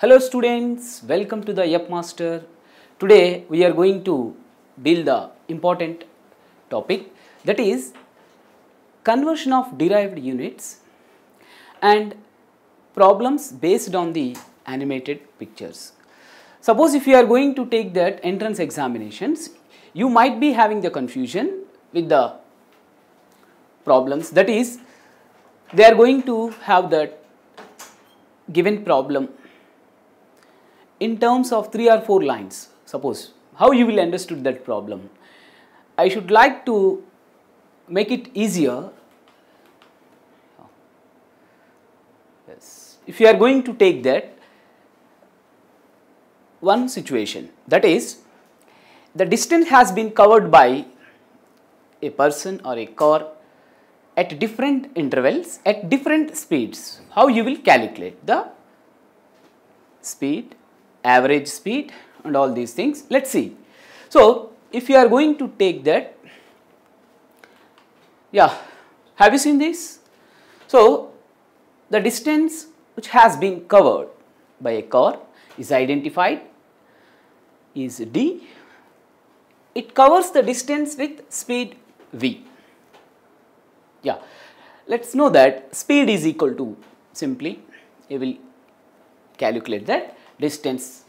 Hello students, welcome to the Yupp Master. Today we are going to deal the important topic, that is conversion of derived units and problems based on the animated pictures. Suppose if you are going to take that entrance examinations, you might be having the confusion with the problems, that is they are going to have that given problem in terms of 3 or 4 lines. Suppose how you will understood that problem. I should like to make it easier. Yes. If you are going to take that one situation, that is the distance has been covered by a person or a car at different intervals at different speeds. How you will calculate the speed, average speed and all these things. Let's see. So if you are going to take that, have you seen this? So the distance which has been covered by a car is identified is d. It covers the distance with speed v. Let's know that speed is equal to, simply you will calculate that distance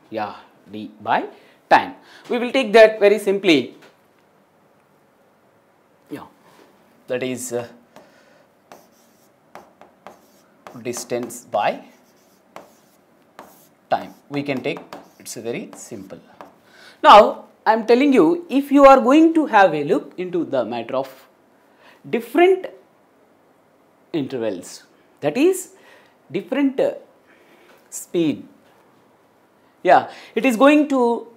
d by time. We will take that very simply, that is distance by time. We can take, it's very simple. Now I am telling you, if you are going to have a look into the matter of different intervals, that is different speed, it is going to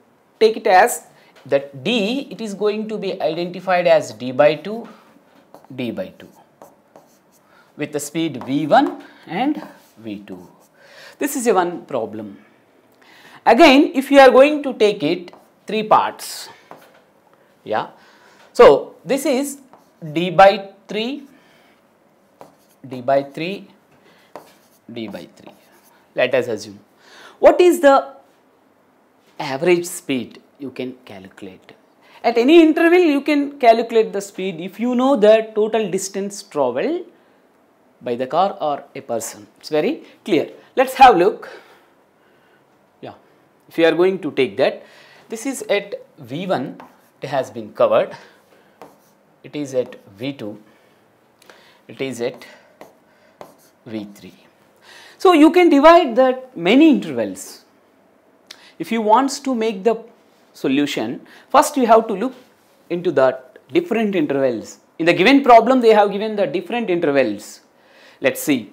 take it as that d, it is going to be identified as d by 2 with the speed v1 and v2. This is a one problem. Again, if you are going to take it 3 parts, so this is d by 3, d by 3, d by 3. Let us assume. What is the average speed you can calculate? At any interval you can calculate the speed if you know the total distance travelled by the car or a person. It's very clear. Let's have a look. If you are going to take that, this is at v1, it has been covered, it is at v2, it is at v3. So you can divide that many intervals. If you want to make the solution, first you have to look into the different intervals. In the given problem they have given the different intervals. Let's see.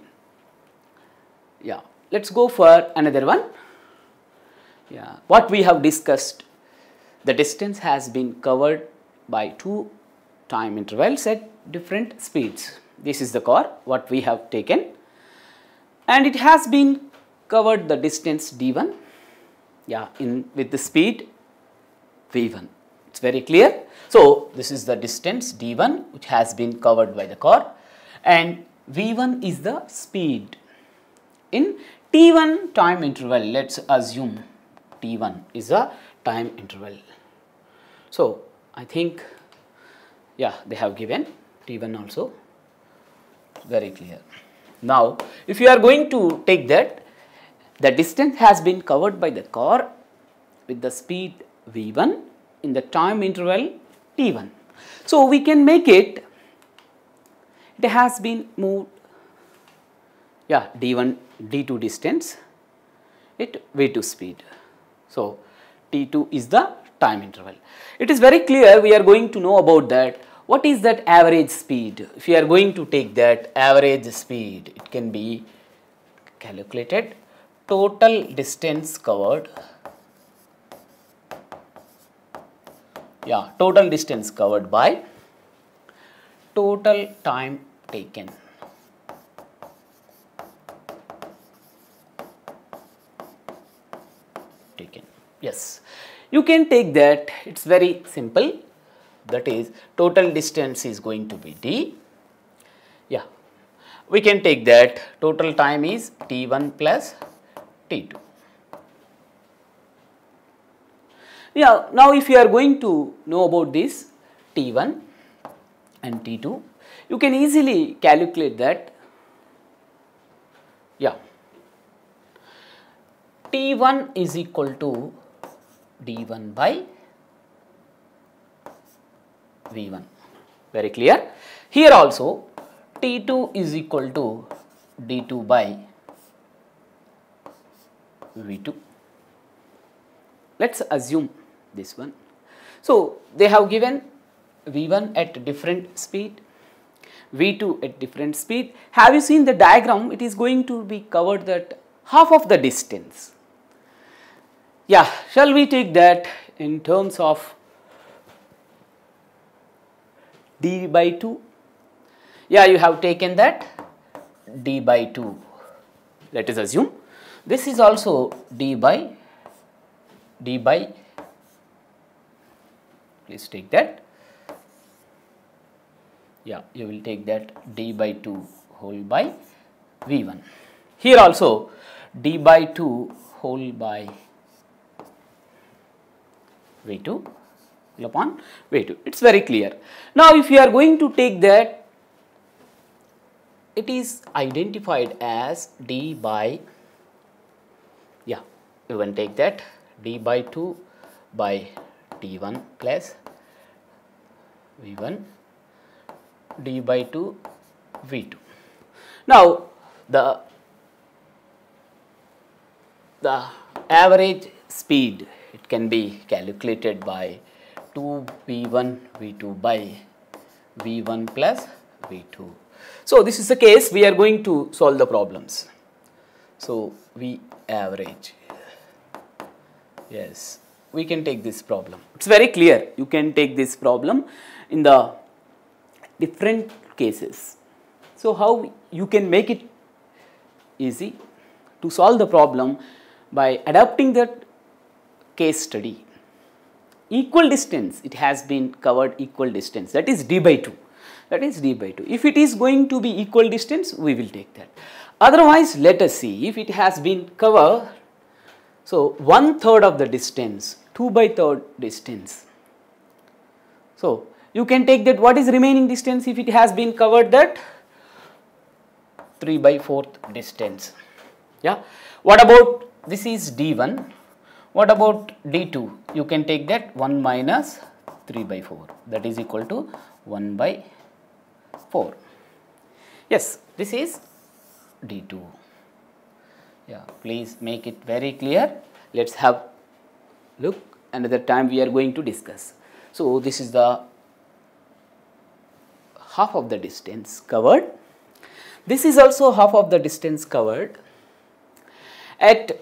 Let's go for another one. What we have discussed, the distance has been covered by 2 time intervals at different speeds. This is the car what we have taken, and it has been covered the distance d1 with the speed v1. It's very clear. So this is the distance d1 which has been covered by the car, and v1 is the speed in t1 time interval. Let's assume t1 is a time interval. So I think they have given t1 also, very clear. Now if you are going to take that, the distance has been covered by the car with the speed v1 in the time interval t1. So we can make it, it has been moved d1 d2 distance at v2 speed. So t2 is the time interval. It is very clear, we are going to know about that. What is that average speed? If you are going to take that average speed, it can be calculated total distance covered, total distance covered by total time taken. Yes, you can take that, it's very simple, that is total distance is going to be d. We can take that total time is t1 plus t2. Yeah, now if you are going to know about this T1 and T2, you can easily calculate that. Yeah, T1 is equal to D1 by V1. Very clear. Here also T2 is equal to D2 by V2. Let's assume this one. So they have given V1 at different speed, V2 at different speed. Have you seen the diagram? It is going to be covered that half of the distance. Yeah, shall we take that in terms of d by 2? Yeah, you have taken that d by 2. Let us assume this is also d by, please take that. Yeah, you will take that d by 2 whole by V1. Here also d by 2 whole by V2 upon V2. It's very clear. Now if you are going to take that, it is identified as d by, yeah, you can take that d by 2 by T1 plus V1 d by 2 V2. Now the average speed, it can be calculated by 2 V1 V2 by V1 plus V2. So this is the case we are going to solve the problems. So V average, yes, we can take this problem. It's very clear. You can take this problem in the different cases. So how you can make it easy to solve the problem by adapting that case study. Equal distance, it has been covered equal distance, that is d by 2. That is d by 2. If it is going to be equal distance, we will take that. Otherwise, let us see if it has been covered. So 1/3 of the distance, 2 by 3rd distance. So you can take that what is remaining distance if it has been covered that 3 by 4th distance. Yeah. What about this is D1? What about D2? You can take that 1 minus 3 by 4, that is equal to 1 by 4. Yes, this is D2. Yeah, please make it very clear. Let's have look another time we are going to discuss. So this is the half of the distance covered. This is also half of the distance covered at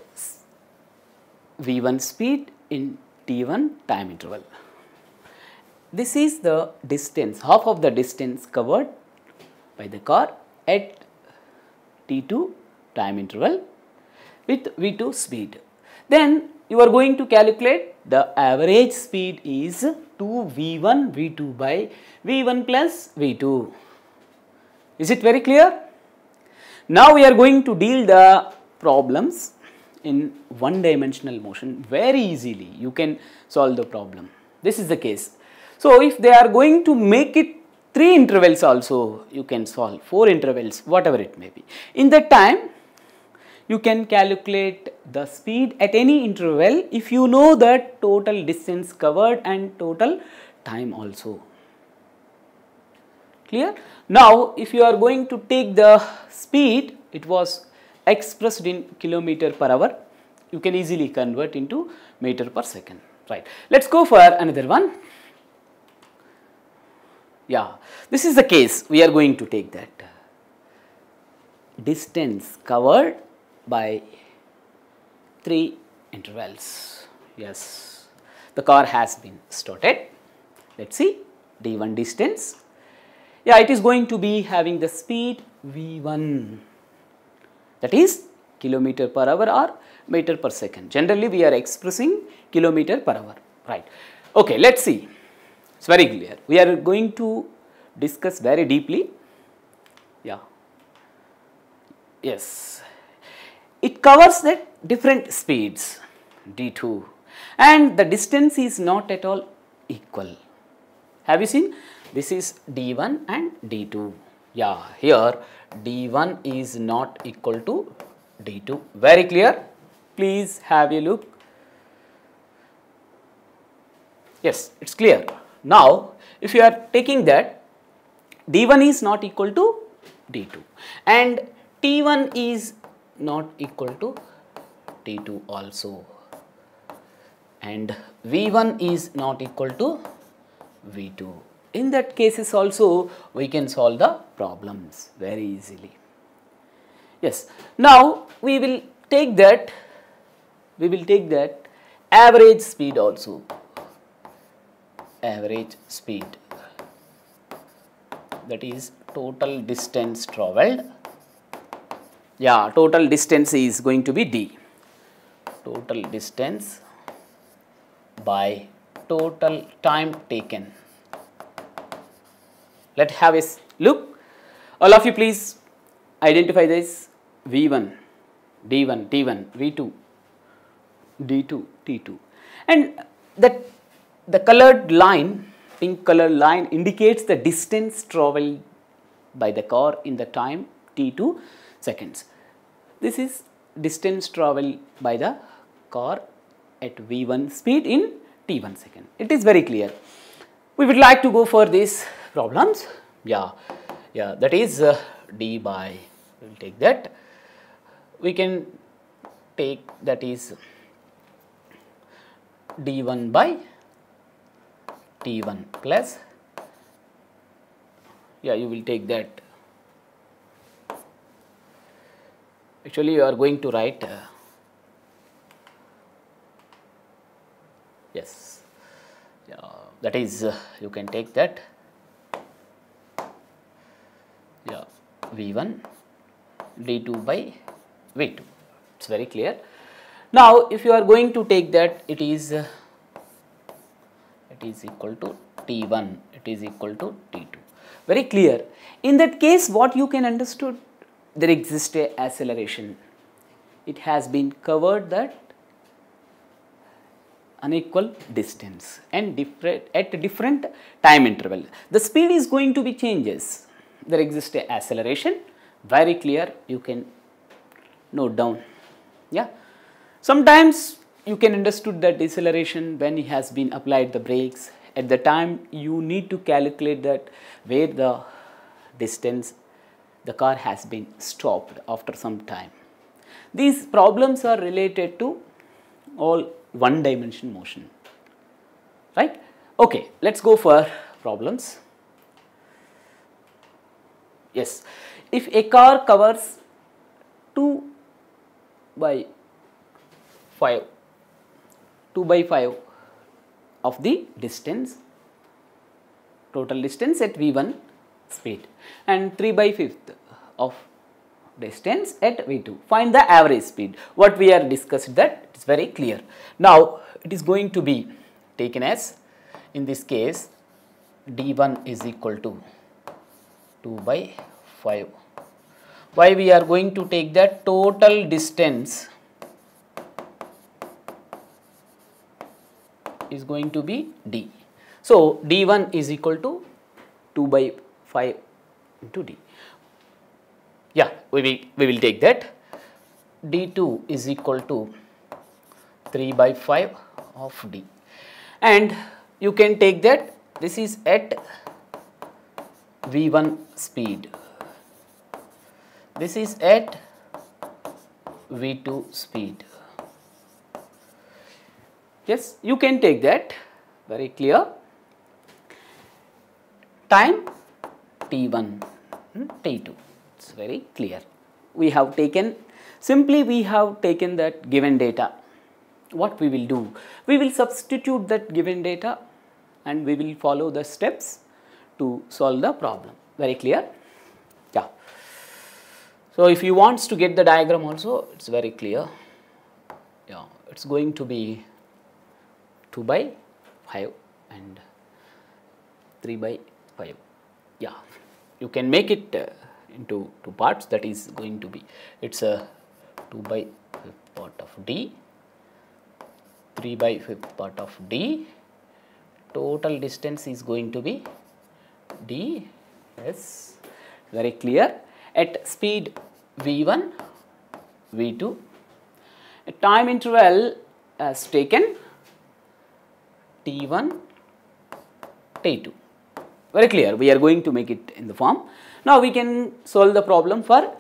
V1 speed in T1 time interval. This is the distance, half of the distance covered by the car at T2 time interval with V2 speed. Then you are going to calculate the average speed is 2 V1 V2 by V1 plus V2. Is it very clear? Now we are going to deal the problems in one-dimensional motion very easily. You can solve the problem. This is the case. So if they are going to make it 3 intervals also, you can solve 4 intervals, whatever it may be. In that time, you can calculate the speed at any interval if you know the total distance covered and total time also. Clear? Now, if you are going to take the speed, it was expressed in kilometer per hour. You can easily convert into meter per second. Right. Let's go for another one. Yeah, this is the case. We are going to take that distance covered by 3 intervals. Yes, the car has been started. Let's see D1 distance. Yeah, it is going to be having the speed V1, that is kilometer per hour or meter per second. Generally, we are expressing kilometer per hour, right? Okay, let's see. It's very clear. We are going to discuss very deeply. Yeah. Yes. It covers the different speeds D2. and the distance is not at all equal. Have you seen? This is D1 and D2. Yeah, here D1 is not equal to D2. Very clear? Please have a look. Yes, it's clear. Now, if you are taking that D1 is not equal to D2 and T1 is not equal to T2 also, and V1 is not equal to V2. In that cases also we can solve the problems very easily. Yes, now we will take that average speed also. Average speed, that is total distance traveled. Yeah, total distance is going to be D. Total distance by total time taken. Let's have a look. All of you please identify this: V1, D1, T1, V2, D2, T2, and the colored line, pink color line, indicates the distance traveled by the car in the time T2 seconds. This is distance traveled by the car at V1 speed in T1 second. It is very clear. We would like to go for these problems. Yeah, that is D by, we will take that. We can take that is D1 by T1 plus, yeah, you will take that. Actually, you are going to write, yes, yeah, that is, you can take that, yeah, V1 D2 by V2. It's very clear. Now, if you are going to take that, it is equal to T1, it is equal to T2. Very clear. In that case, what you can understood, there exists a acceleration. It has been covered that unequal distance and at different time interval. The speed is going to be changes. There exists a acceleration. Very clear. You can note down. Yeah. Sometimes you can understood that deceleration when it has been applied the brakes. At the time you need to calculate that where the distance the car has been stopped after some time. These problems are related to all one dimension motion, right? Okay, let's go for problems. Yes, if a car covers 2 by 5 of the distance, total distance at V1 speed, and 3 by 5 of distance at V2. Find the average speed. What we are discussed that is very clear. Now it is going to be taken as, in this case, D1 is equal to 2 by 5. Why we are going to take that total distance is going to be D. So D1 is equal to 2 by 5 into D. Yeah, we will take that. D2 is equal to 3 by 5 of D. And you can take that this is at V1 speed. This is at V2 speed. Yes, you can take that, very clear. Time T1, T2, it's very clear. We have taken, simply we have taken that given data. What we will do? We will substitute that given data and we will follow the steps to solve the problem. Very clear? Yeah. So if you want to get the diagram also, it's very clear. Yeah, it's going to be 2 by 5 and 3 by 5. Yeah, you can make it into two parts. That is going to be, it's a 2 by 5 part of D 3 by 5th part of d. Total distance is going to be d. Yes, very clear. At speed v1, v2, a time interval as taken t1, t2. Very clear. We are going to make it in the form. Now we can solve the problem for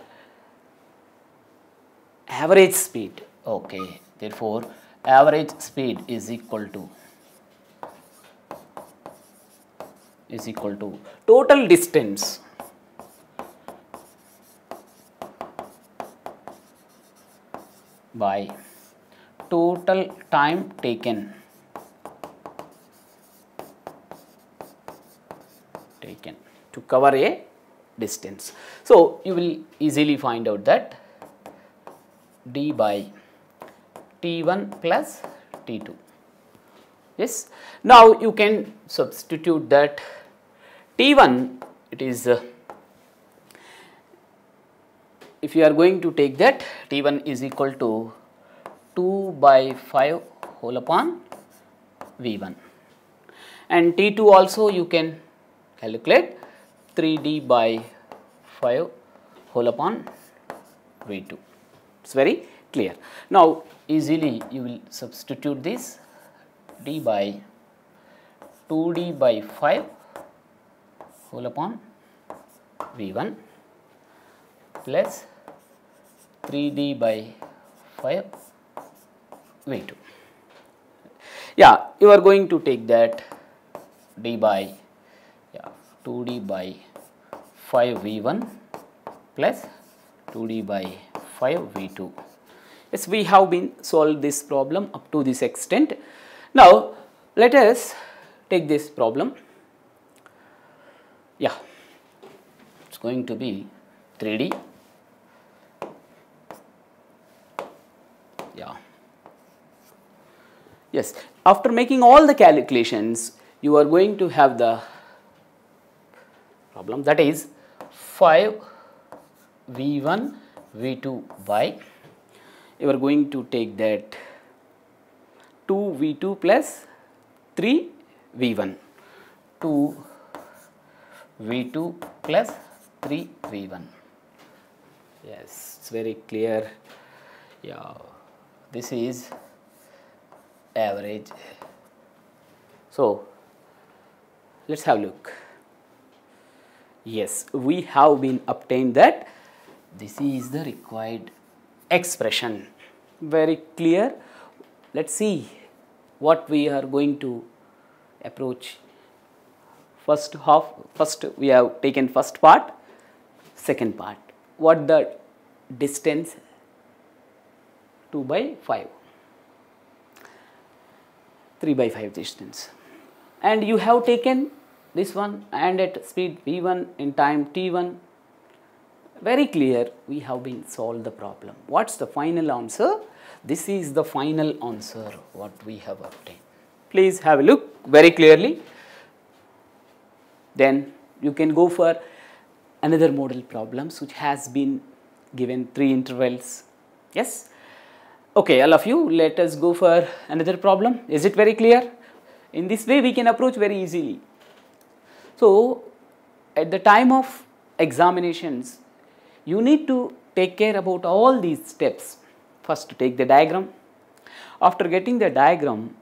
average speed. Okay, therefore average speed is equal to total distance by total time taken to cover a distance. So you will easily find out that d by t1 plus t2. Yes, now you can substitute that t1, it is if you are going to take that, t1 is equal to 2 by 5 whole upon v1, and t2 also you can calculate 3d by 5 whole upon v2. It's very clear. Now easily you will substitute this d by 2d by 5 whole upon v1 plus 3d by 5 v2. Yeah, you are going to take that d by 2d by 5 v1 plus 2d by 5 v2. Yes, we have been solved this problem up to this extent. Now let us take this problem. Yeah, it's going to be 3D. Yeah. Yes, after making all the calculations, you are going to have the problem, that is 5 v1 v2 by, you are going to take that 2 v2 plus 3 v1, 2 v2 plus 3 v1. Yes, it's very clear. Yeah, this is average. So let's have a look. Yes, we have been obtained that this is the required expression. Very clear. Let's see what we are going to approach. First we have taken first part, second part. What the distance? 2 by 5, 3 by 5 distance, and you have taken this one and at speed v1 in time t1. Very clear, we have been solved the problem. What's the final answer? This is the final answer what we have obtained. Please have a look very clearly. Then you can go for another model problems which has been given 3 intervals. Yes. Okay, all of you, let us go for another problem. Is it very clear? In this way we can approach very easily. So at the time of examinations, you need to take care about all these steps. First take the diagram. After getting the diagram,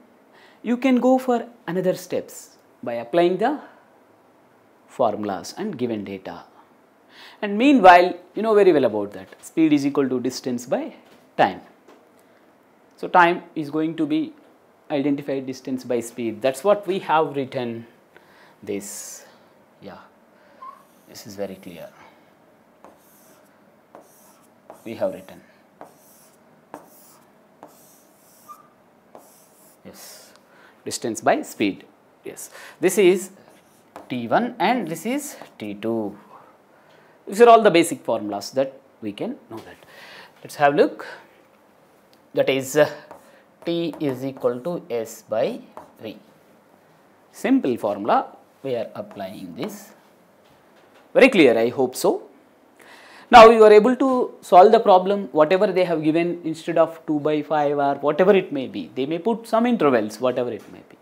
you can go for another steps by applying the formulas and given data. And meanwhile, you know very well about that. Speed is equal to distance by time. So time is going to be identified distance by speed. That's what we have written this. Yeah, this is very clear. We have written. Yes, distance by speed. Yes, this is T1 and this is T2. These are all the basic formulas that we can know that. Let's have a look. That is T is equal to S by V. Simple formula, we are applying this. Very clear, I hope so. Now you are able to solve the problem whatever they have given instead of 2 by 5 or whatever it may be. They may put some intervals, whatever it may be.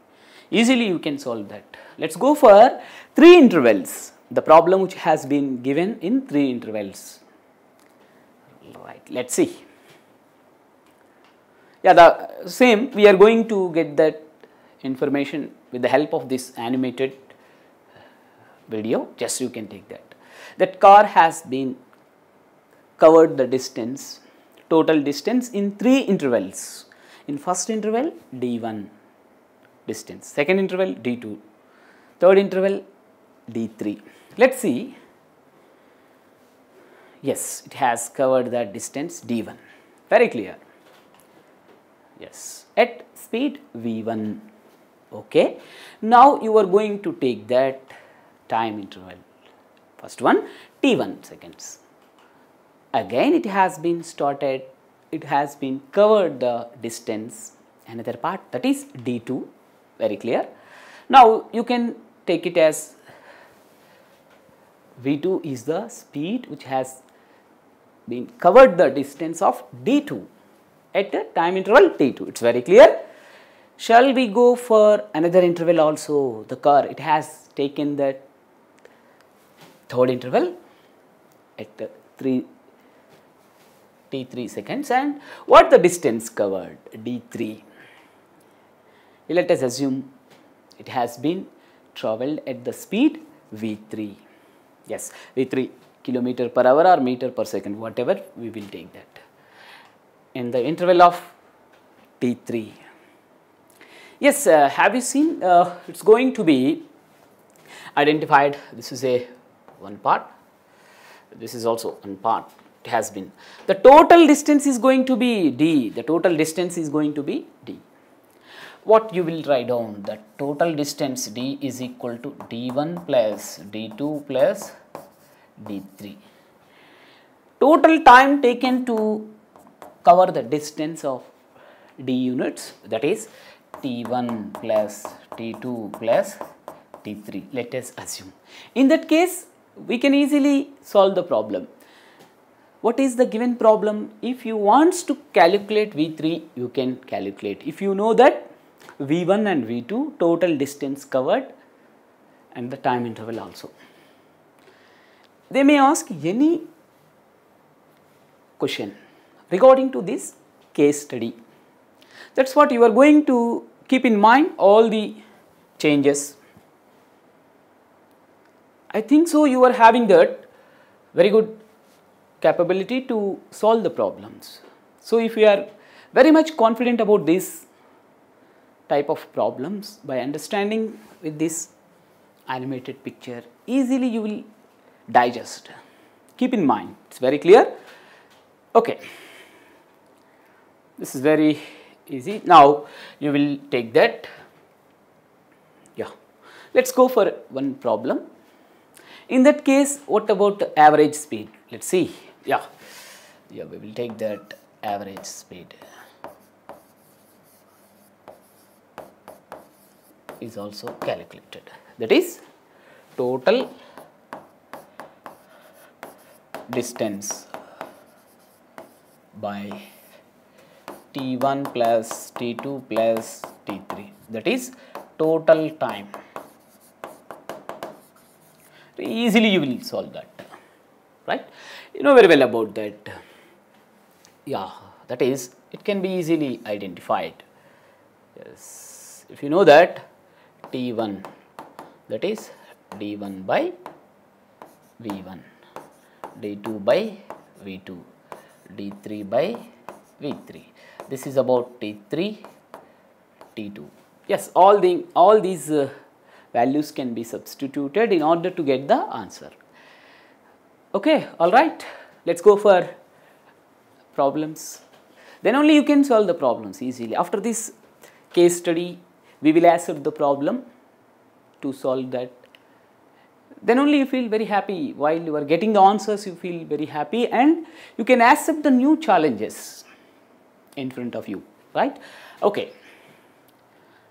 Easily you can solve that. Let's go for 3 intervals. The problem which has been given in 3 intervals. Right, let's see. Yeah, the same, we are going to get that information with the help of this animated video. Just you can take that. That car has been covered the distance, total distance in 3 intervals. In first interval d1 distance, second interval d2, third interval d3. Let's see. Yes, it has covered that distance d1. Very clear. Yes, at speed v1. Okay. Now you are going to take that time interval. First one t1 seconds. Again it has been started, it has been covered the distance, another part, that is d2, very clear. Now you can take it as v2 is the speed which has been covered the distance of d2 at the time interval t2, it is very clear. Shall we go for another interval also? The car, it has taken that third interval at the t3 seconds, and what the distance covered d3. Let us assume it has been travelled at the speed v3. Yes, v3 kilometer per hour or meter per second, whatever, we will take that in the interval of t3. Yes, have you seen, it's going to be identified. This is a one part, this is also one part. It has been, the total distance is going to be d, the total distance is going to be d. What you will write down, the total distance d is equal to d1 plus d2 plus d3. Total time taken to cover the distance of d units, that is t1 plus t2 plus t3, let us assume. In that case, we can easily solve the problem. What is the given problem? If you want to calculate v3, you can calculate. If you know that v1 and v2 total distance covered and the time interval also. They may ask any question regarding to this case study. That is what you are going to keep in mind, all the changes. I think so you are having that very good capability to solve the problems. So if you are very much confident about this type of problems, by understanding with this animated picture, easily you will digest. Keep in mind, it's very clear. Okay, this is very easy. Now you will take that. Yeah, let's go for one problem. In that case, what about average speed? Let's see. Yeah, we will take that average speed is also calculated. That is total distance by t1 plus t2 plus t3, that is total time. Easily you will solve that, right? You know very well about that. Yeah, that is, it can be easily identified. Yes, if you know that t1, that is d1 by v1, d2 by v2, d3 by v3. This is about t3, t2. Yes, all these values can be substituted in order to get the answer. Okay, all right. Let's go for problems. Then only you can solve the problems easily. After this case study, we will accept the problem to solve that. Then only you feel very happy. While you are getting the answers, you feel very happy and you can accept the new challenges in front of you, right? Okay,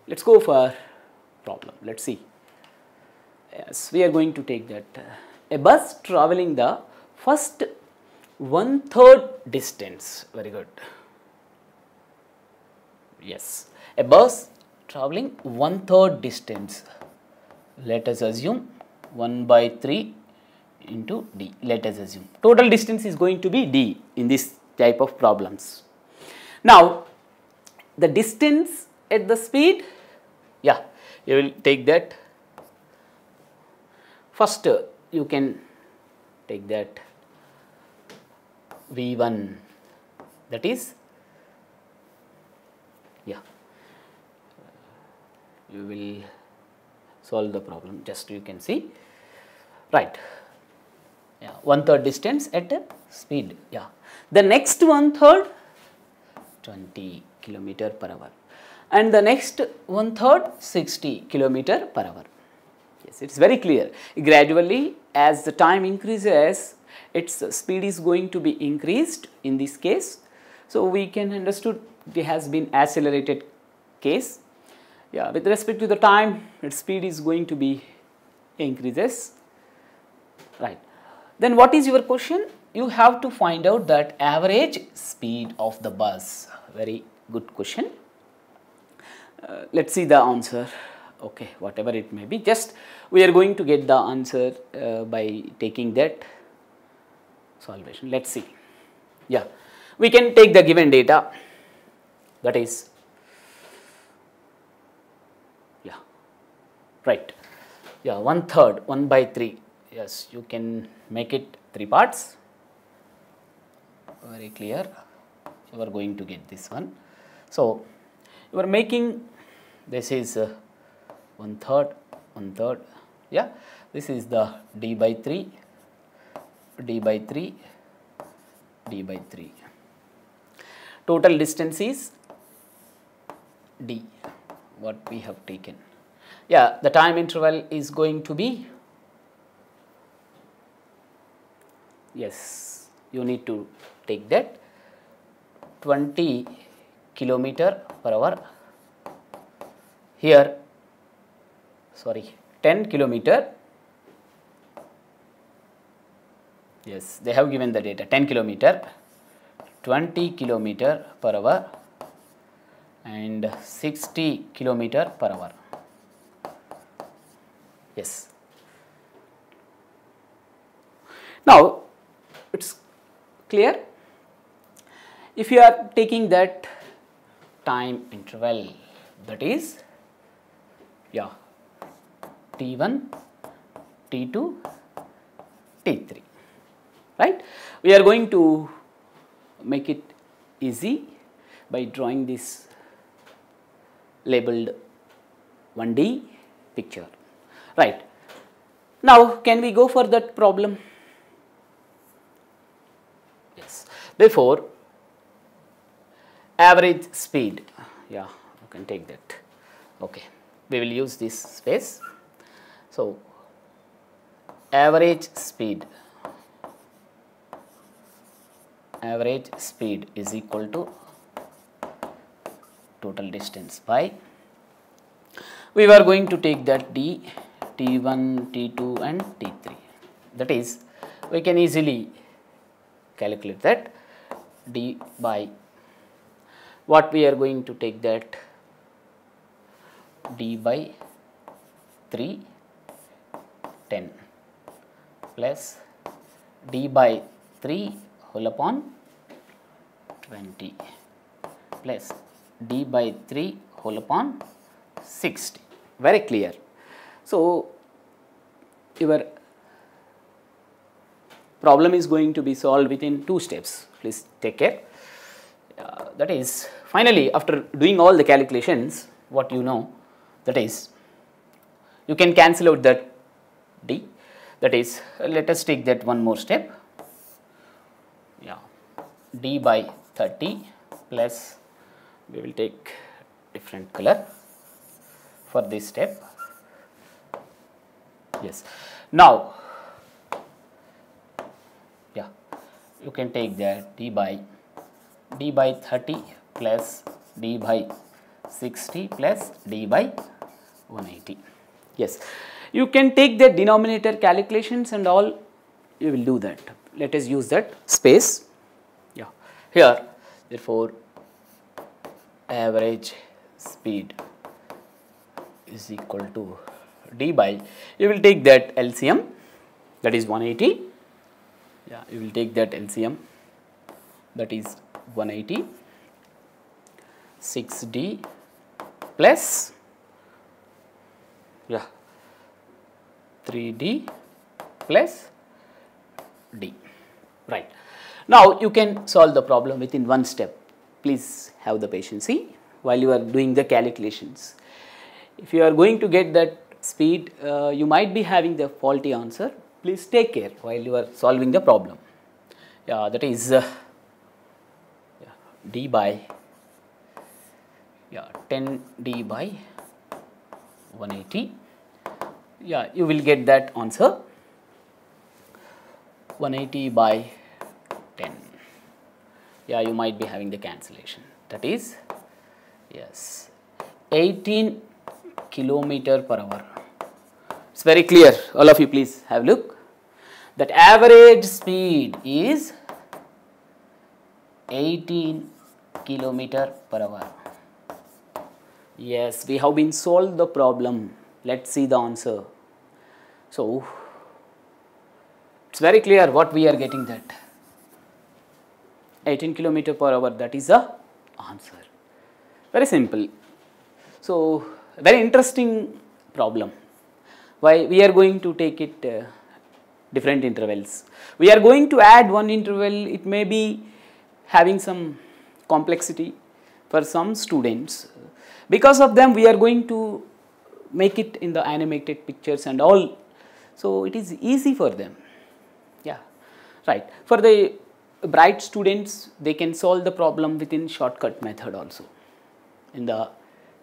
let's go for problem. Let's see. Yes, we are going to take that. A bus traveling the first 1/3 distance. Very good. Yes, a bus traveling 1/3 distance. Let us assume 1/3 into d. Let us assume total distance is going to be d in this type of problems. Now, the distance at the speed, yeah, you will take that. First, you can take that v1, that is, yeah, you will solve the problem, just you can see, right, yeah, 1/3 distance at a speed, yeah. The next 1/3, 20 kilometer per hour, and the next 1/3, 60 kilometer per hour. Yes, it is very clear. Gradually, as the time increases, its speed is going to be increased in this case. So, we can understood it has been accelerated case. Yeah, with respect to the time, its speed is going to be increases, right. Then what is your question? You have to find out that average speed of the bus. Very good question. Let's see the answer. Okay, whatever it may be, just we are going to get the answer by taking that solvation. Let's see. Yeah, we can take the given data, that is, yeah, right, yeah, 1/3, 1/3. Yes, you can make it 3 parts. Very clear. You are going to get this one. So, you are making, this is 1/3, 1/3, yeah, this is the d/3, d/3, d/3. Total distance is d, what we have taken. Yeah, the time interval is going to be, yes, you need to take that 20 kilometer per hour, here, sorry, 10 kilometer, yes, they have given the data, 10 kilometer, 20 kilometer per hour and 60 kilometer per hour. Yes. Now, it is clear. If you are taking that time interval, that is, yeah, T1, T2, T3, right. We are going to make it easy by drawing this labeled 1D picture, right. Now, can we go for that problem? Yes. Therefore, average speed, yeah, you can take that, okay, we will use this space. So, average speed is equal to total distance by, we were going to take that d, T1, T2 and T3, that is, we can easily calculate that d by, what we are going to take that d/3, 10 plus d/3 whole upon 20 plus d/3 whole upon 60. Very clear. So, your problem is going to be solved within 2 steps. Please take care. That is, finally, after doing all the calculations, what you know, that is, you can cancel out that d, that is, let us take that one more step, yeah, d/30 plus, we will take different color for this step, yes. Now, yeah, you can take that d/30 plus d/60 plus d/180. Yes, you can take the denominator calculations and all, you will do that. let us use that space. Yeah, here therefore average speed is equal to d by, you will take that LCM, that is 180. Yeah, you will take that LCM, that is 180, 6d plus 3d plus d. Right. Now you can solve the problem within one step. Please have the patience while you are doing the calculations. If you are going to get that speed, you might be having the faulty answer. Please take care while you are solving the problem. Yeah, that is d by 10d by 180. Yeah, you will get that answer 180 by 10. Yeah, you might be having the cancellation. That is 18 kilometer per hour. It's very clear. All of you please have a look. That average speed is 18 kilometer per hour. Yes, we have been solved the problem. Let's see the answer. So, it's very clear what we are getting, that 18 kilometer per hour, that is the answer. Very simple. So, very interesting problem. Why we are going to take it different intervals. We are going to add one interval, it may be having some complexity for some students. Because of them we are going to make it in the animated pictures and all. So, it is easy for them. Yeah, right. For the bright students, they can solve the problem within shortcut method also in the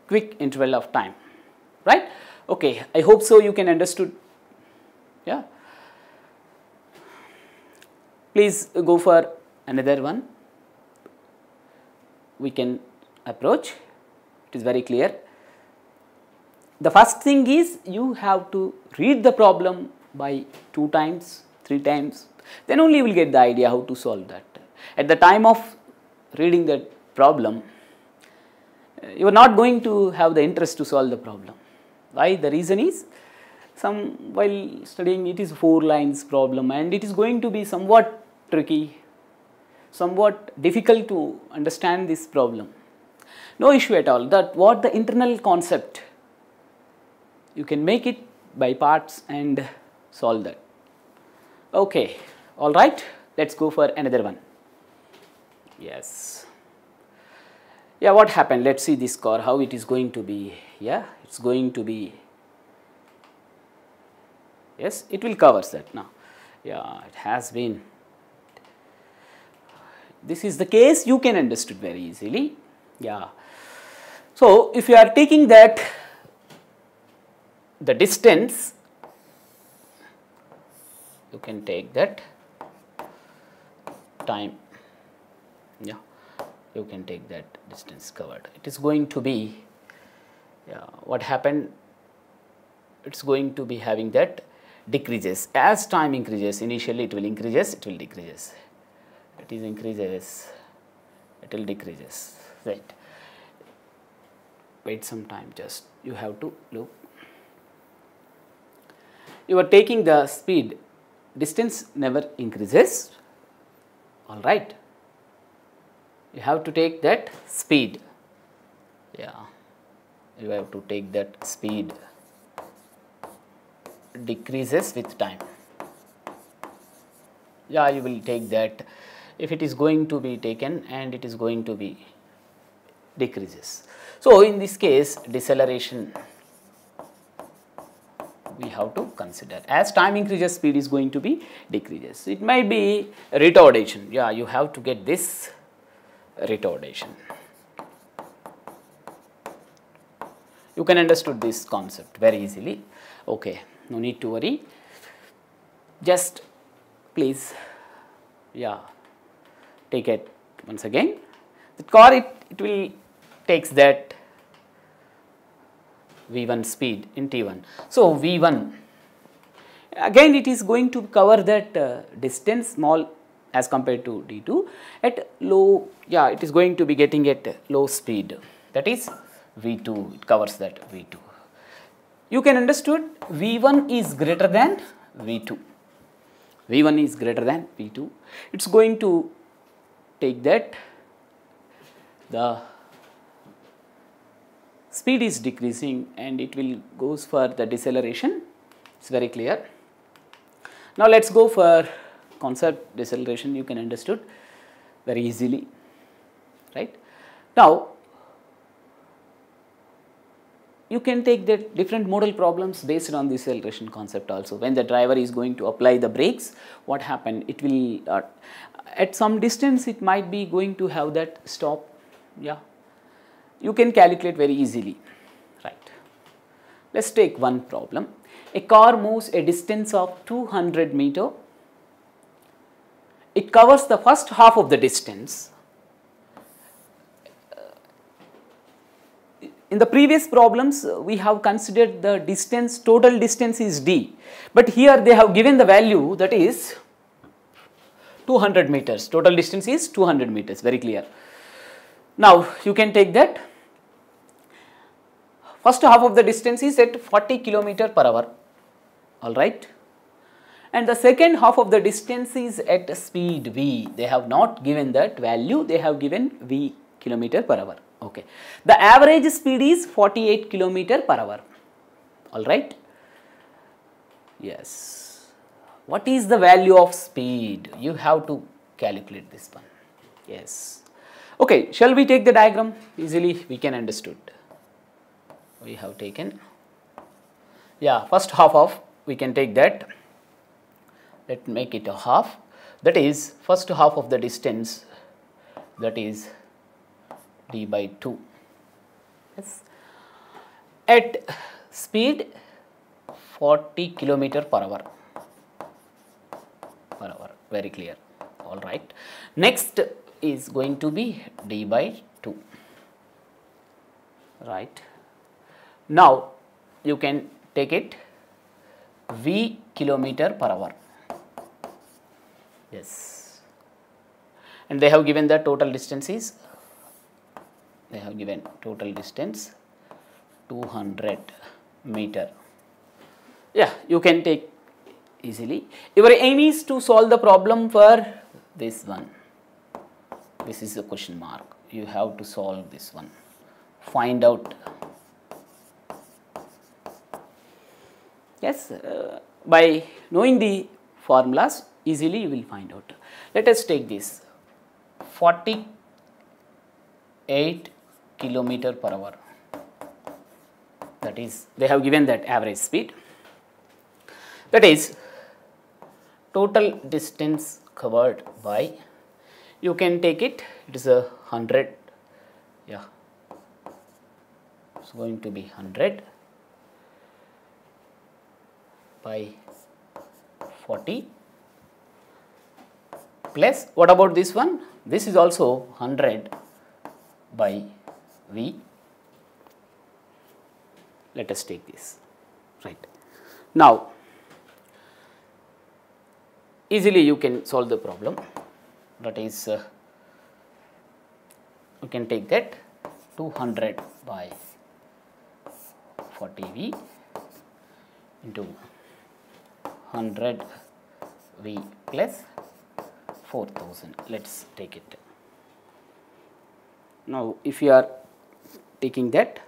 quick interval of time, right? Okay, I hope so you can understood. Yeah. Please go for another one. We can approach. It is very clear. The first thing is you have to read the problem by 2 times, 3 times. Then only you will get the idea how to solve that. At the time of reading the problem, you are not going to have the interest to solve the problem. Why? The reason is, while studying it is 4 lines problem and it is going to be somewhat tricky, somewhat difficult to understand this problem. No issue at all. That what the internal concept, you can make it by parts and solve that. Okay, all right. Let's go for another one. Yes. Yeah, what happened? Let's see this car, how it is going to be. Yeah, it's going to be, yes, it will cover that now. Yeah, it has been. This is the case, you can understood very easily. Yeah. So, if you are taking that, the distance, you can take that time. Yeah, you can take that distance covered. It is going to be, what happened, it's going to be having that decreases. As time increases, initially it will increases, it will decreases. It is increases, it will decreases, right. Wait some time, just you have to look. You are taking the speed, distance never increases, all right. You have to take that speed, yeah, you have to take that speed, decreases with time. Yeah, you will take that, if it is going to be taken and it is going to be decreases. So, in this case deceleration we have to consider. As time increases, speed is going to be decreases. It might be retardation. Yeah, you have to get this retardation. You can understood this concept very easily. Okay, no need to worry. Just please, yeah, take it once again. The car, it will takes that V1 speed in T1. So, V1, again it is going to cover that distance small as compared to d2 at low, yeah, it is going to be getting at low speed, that is v2, it covers that v2. You can understood v1 is greater than v2, v1 is greater than v2, it is going to take that the speed is decreasing and it will goes for the deceleration, it is very clear. Now let us go for concept deceleration, you can understood very easily, right. Now you can take the different model problems based on this deceleration concept also. When the driver is going to apply the brakes, what happened, it will at some distance it might be going to have that stop, yeah, you can calculate very easily, right. Let us take one problem. A car moves a distance of 200 meter. It covers the first half of the distance. In the previous problems, we have considered the distance, total distance is d, but here they have given the value, that is 200 meters, total distance is 200 meters, very clear. Now you can take that first half of the distance is at 40 kilometer per hour, all right, and the second half of the distance is at speed v. They have not given that value, they have given v kilometer per hour, okay. The average speed is 48 kilometer per hour, all right. Yes, what is the value of speed? You have to calculate this one, yes. Okay, shall we take the diagram? Easily we can understood. We have taken, yeah, first half of, we can take that, let us make it a half, that is first half of the distance, that is d by 2, yes, at speed 40 kilometer per hour, very clear, all right. Next is going to be d by 2, right. Now you can take it v kilometer per hour, yes, and they have given the total distance is, they have given total distance 200 meter, yeah, you can take easily. Your aim is to solve the problem for this one, this is a question mark, you have to solve this one, find out, yes, by knowing the formulas easily you will find out. Let us take this 48 kilometer per hour, that is they have given that average speed, that is total distance covered by, you can take it, it is a 100, yeah, it's going to be 100 by 40 plus, what about this one, this is also 100 by v, let us take this, right. Now easily you can solve the problem, that is you can take that 200 by 40v into 100 v plus 4000, let us take it. Now if you are taking that,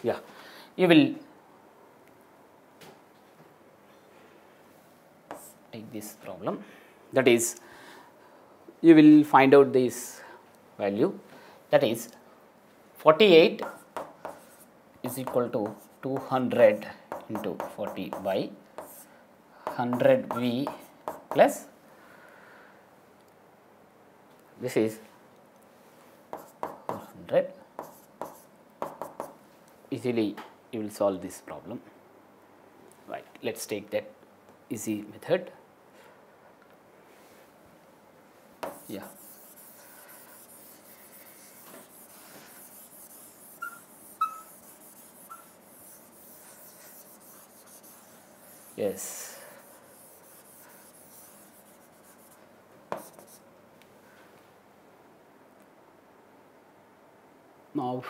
yeah, you will take this problem, that is you will find out this value, that is 48 is equal to 200 into 40 by 100v plus, this is 400, easily you will solve this problem, right. Let us take that easy method, yeah. Yes. Now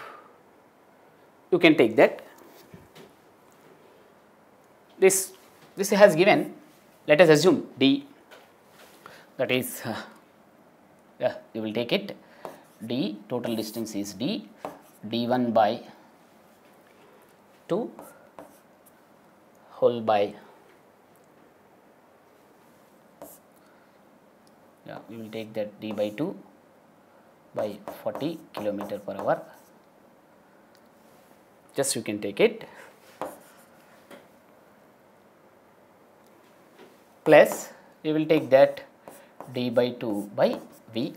you can take that. This has given, let us assume d, that is yeah, you will take it, d total distance is d, d1 by 2 whole by, yeah, we will take that d by 2 by 40 kilometer per hour, just you can take it, plus we will take that d by 2 by v,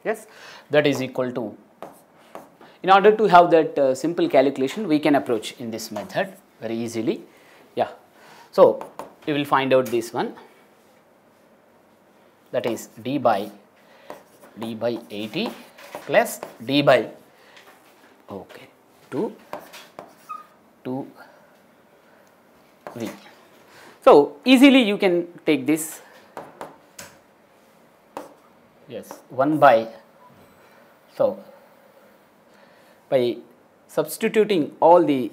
yes, that is equal to, in order to have that simple calculation we can approach in this method very easily, yeah. So we will find out this one, that is d by 80 plus d by, okay, 2 v. So easily you can take this, yes, 1 by, so by substituting all the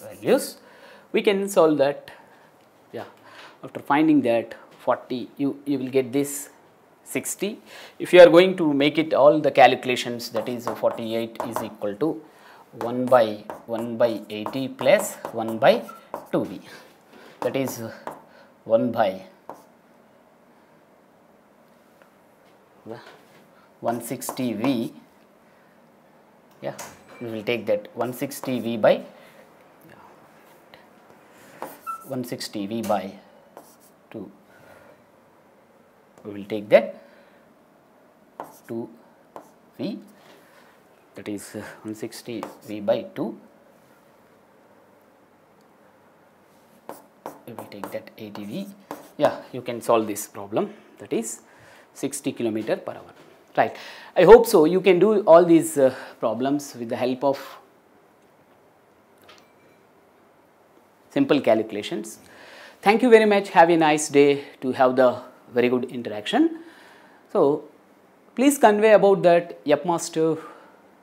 values we can solve that, yeah, after finding that 40 you will get this 60. If you are going to make it all the calculations, that is 48 is equal to 1 by 80 plus 1 by 2v, that is 1 by 160v, yeah, we will take that 160v by 160v by 2, we will take that 2v, that is 160v by 2, we will take that 80v, yeah, you can solve this problem, that is 60 kilometer per hour, right. I hope so you can do all these problems with the help of simple calculations. Thank you very much, have a nice day to have the very good interaction. So please convey about that Yupp Master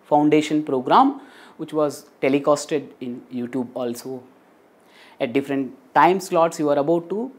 Foundation program, which was telecasted in YouTube also at different time slots you are about to